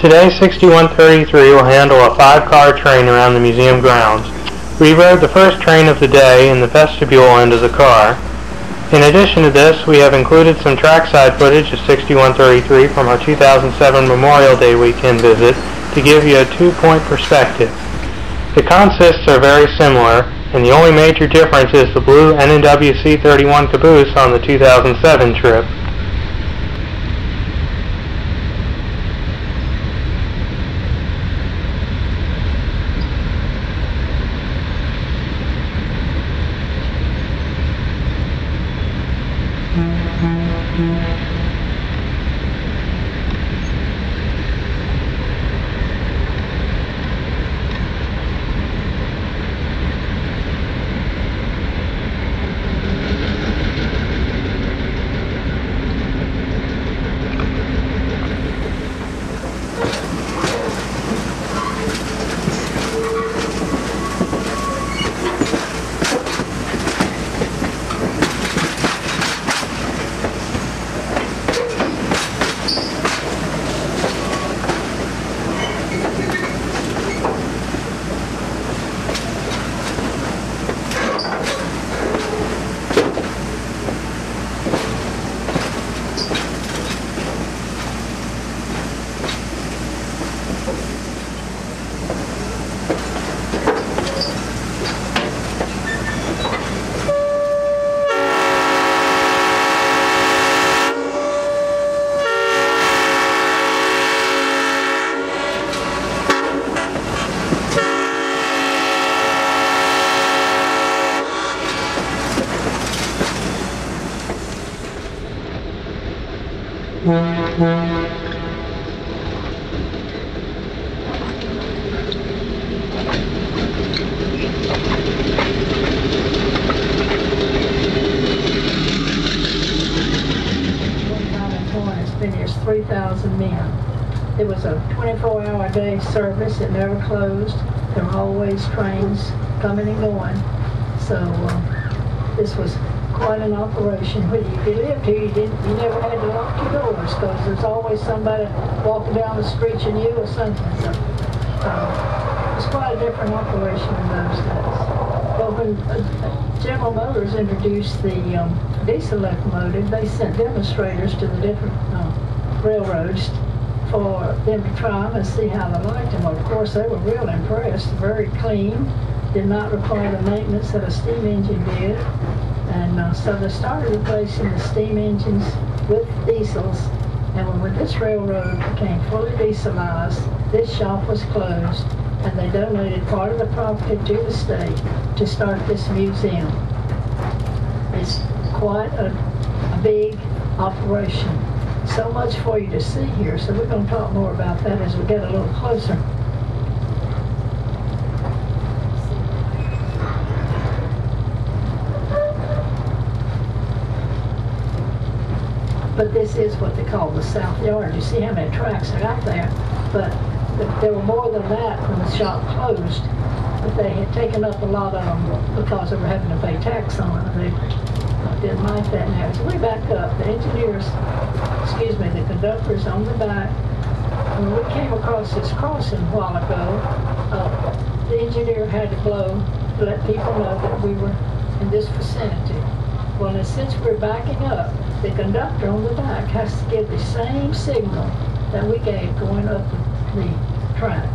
Today, 6133 will handle a 5-car train around the museum grounds. We rode the first train of the day in the vestibule end of the car. In addition to this, we have included some trackside footage of 6133 from our 2007 Memorial Day weekend visit to give you a 2-point perspective. The consists are very similar, and the only major difference is the blue NNWC 31 caboose on the 2007 trip. Finished 3,000 men. It was a 24-hour day service. It never closed. There were always trains coming and going. So this was quite an operation. When you lived here, you never had to lock your doors because there's always somebody walking down the street and you or something. So it was quite a different operation in those days. But when General Motors introduced the diesel locomotive, they sent demonstrators to the different railroads for them to try them and see how they liked them. Of course, they were real impressed. Very clean, did not require the maintenance that a steam engine did. And so they started replacing the steam engines with diesels. And when this railroad became fully dieselized, this shop was closed, and they donated part of the property to the state to start this museum. It's quite a big operation. So much for you to see here, so we're going to talk more about that as we get a little closer. But this is what they call the South Yard. You see how many tracks are out there, but there were more than that when the shop closed. But they had taken up a lot of them because they were having to pay tax on it. They didn't like that now. So we back up. The engineers, the conductors on the back. When we came across this crossing a while ago, the engineer had to blow to let people know that we were in this vicinity. Well, and since we're backing up, the conductor on the back has to give the same signal that we gave going up the track.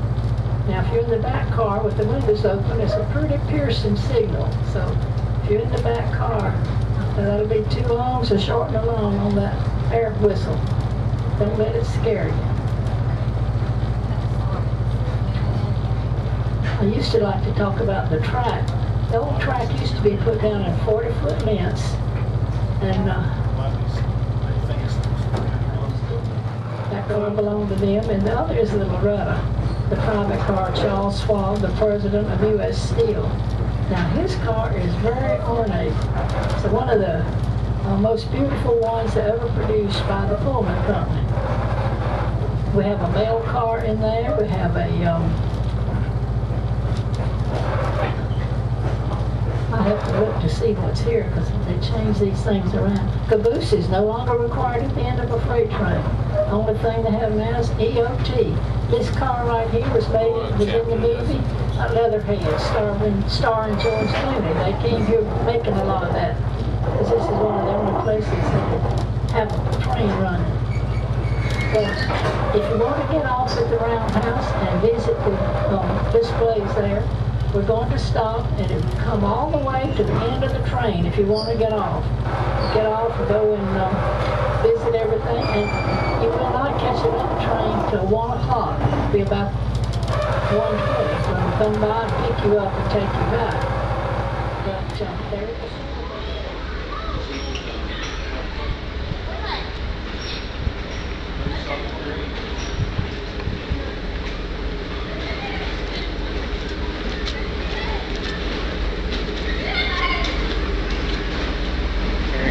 Now, if you're in the back car with the windows open, it's a pretty piercing signal. So if you're in the back car, that'll be too long, so shorten along on that air whistle. Don't let it scare you. I used to like to talk about the track. The old track used to be put down in 40-foot lengths, and that car belonged to them, and the other is the Loretta, the private car, Charles Schwab, the president of U.S. Steel. Now his car is very ornate. It's one of the most beautiful ones ever produced by the Pullman Company. We have a mail car in there. We have a I have to look to see what's here because they change these things around. Caboose is no longer required at the end of a freight train. Only thing they have now is EOT. This car right here was in the movie Leatherhead, starring George Clooney. They came here making a lot of that, because this is one of the only places that have a train running. But if you want to get off at the Roundhouse and visit the displays there, we're going to stop and it will come all the way to the end of the train if you want to get off. Get off and go and visit everything, and you will not catch another train till 1 o'clock. It'll be about 1:20. So we'll come by and pick you up and take you back. But there it is.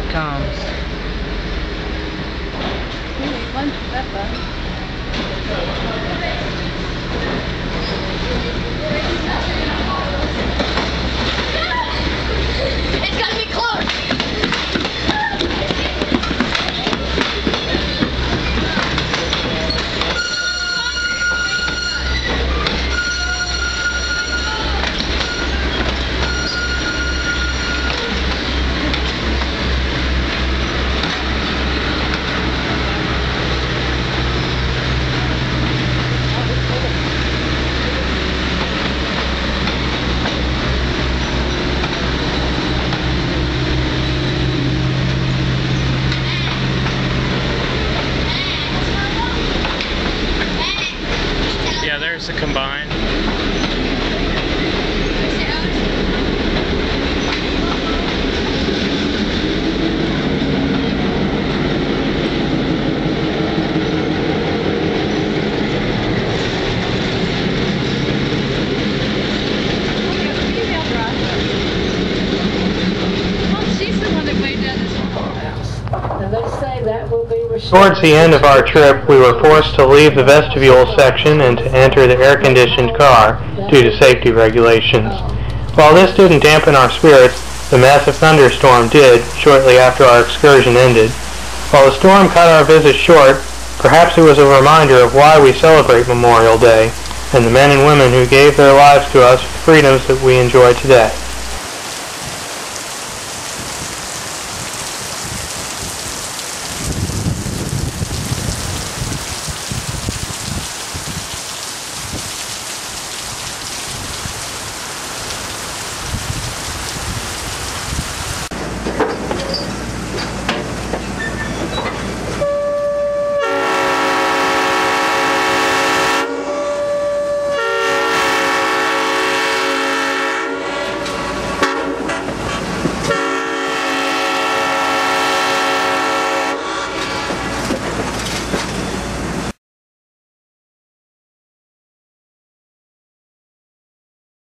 Comes. It's gotta be close. Yeah, there's a combine. Towards the end of our trip, we were forced to leave the vestibule section and to enter the air-conditioned car due to safety regulations. While this didn't dampen our spirits, the massive thunderstorm did shortly after our excursion ended. While the storm cut our visit short, perhaps it was a reminder of why we celebrate Memorial Day and the men and women who gave their lives to us for the freedoms that we enjoy today.